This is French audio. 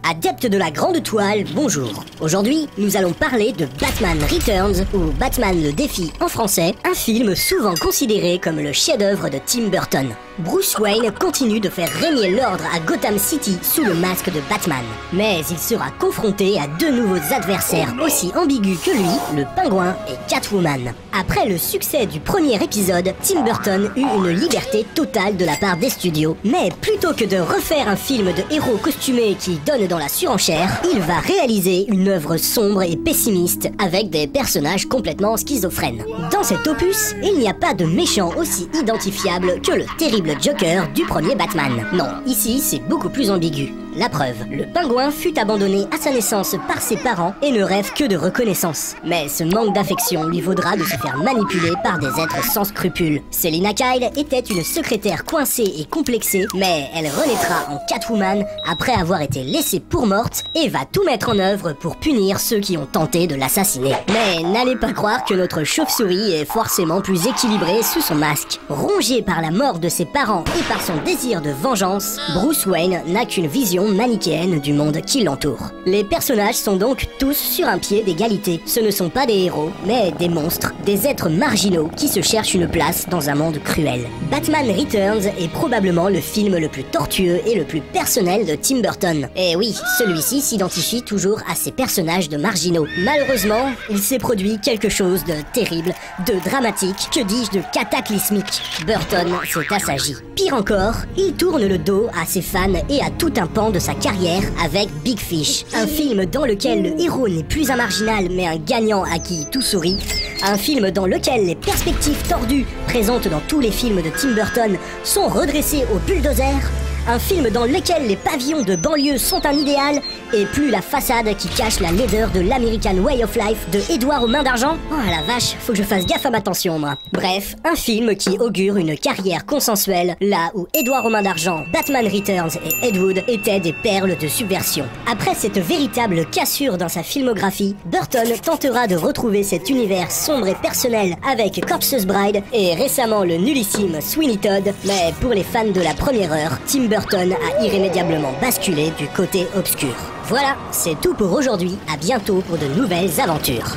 Adeptes de la grande toile, bonjour. Aujourd'hui, nous allons parler de Batman Returns, ou Batman le défi en français, un film souvent considéré comme le chef-d'œuvre de Tim Burton. Bruce Wayne continue de faire régner l'ordre à Gotham City sous le masque de Batman. Mais il sera confronté à deux nouveaux adversaires aussi ambigus que lui, le Pingouin et Catwoman. Après le succès du premier épisode, Tim Burton eut une liberté totale de la part des studios. Mais plutôt que de refaire un film de héros costumés qui donne dans la surenchère, il va réaliser une œuvre sombre et pessimiste avec des personnages complètement schizophrènes. Dans cet opus, il n'y a pas de méchant aussi identifiable que le terrible Joker du premier Batman. Non, ici c'est beaucoup plus ambigu. La preuve, le Pingouin fut abandonné à sa naissance par ses parents et ne rêve que de reconnaissance. Mais ce manque d'affection lui vaudra de se faire manipuler par des êtres sans scrupules. Selina Kyle était une secrétaire coincée et complexée, mais elle renaîtra en Catwoman après avoir été laissée pour morte et va tout mettre en œuvre pour punir ceux qui ont tenté de l'assassiner. Mais n'allez pas croire que notre chauve-souris est forcément plus équilibrée sous son masque. Rongé par la mort de ses parents et par son désir de vengeance, Bruce Wayne n'a qu'une vision manichéenne du monde qui l'entoure. Les personnages sont donc tous sur un pied d'égalité. Ce ne sont pas des héros, mais des monstres, des êtres marginaux qui se cherchent une place dans un monde cruel. Batman Returns est probablement le film le plus tortueux et le plus personnel de Tim Burton. Et oui, celui-ci s'identifie toujours à ces personnages de marginaux. Malheureusement, il s'est produit quelque chose de terrible, de dramatique, que dis-je, de cataclysmique. Burton s'est assagi. Pire encore, il tourne le dos à ses fans et à tout un pan de sa carrière avec Big Fish, un film dans lequel le héros n'est plus un marginal mais un gagnant à qui tout sourit, un film dans lequel les perspectives tordues présentes dans tous les films de Tim Burton sont redressées au bulldozer, un film dans lequel les pavillons de banlieue sont un idéal et plus la façade qui cache la laideur de l'American Way of Life de Édouard aux mains d'argent. Oh la vache, faut que je fasse gaffe à ma tension moi. Bref, un film qui augure une carrière consensuelle là où Édouard aux mains d'argent, Batman Returns et Ed Wood étaient des perles de subversion. Après cette véritable cassure dans sa filmographie, Burton tentera de retrouver cet univers sombre et personnel avec Corpse's Bride et récemment le nullissime Sweeney Todd, mais pour les fans de la première heure, Tim Burton a irrémédiablement basculé du côté obscur. Voilà, c'est tout pour aujourd'hui, à bientôt pour de nouvelles aventures.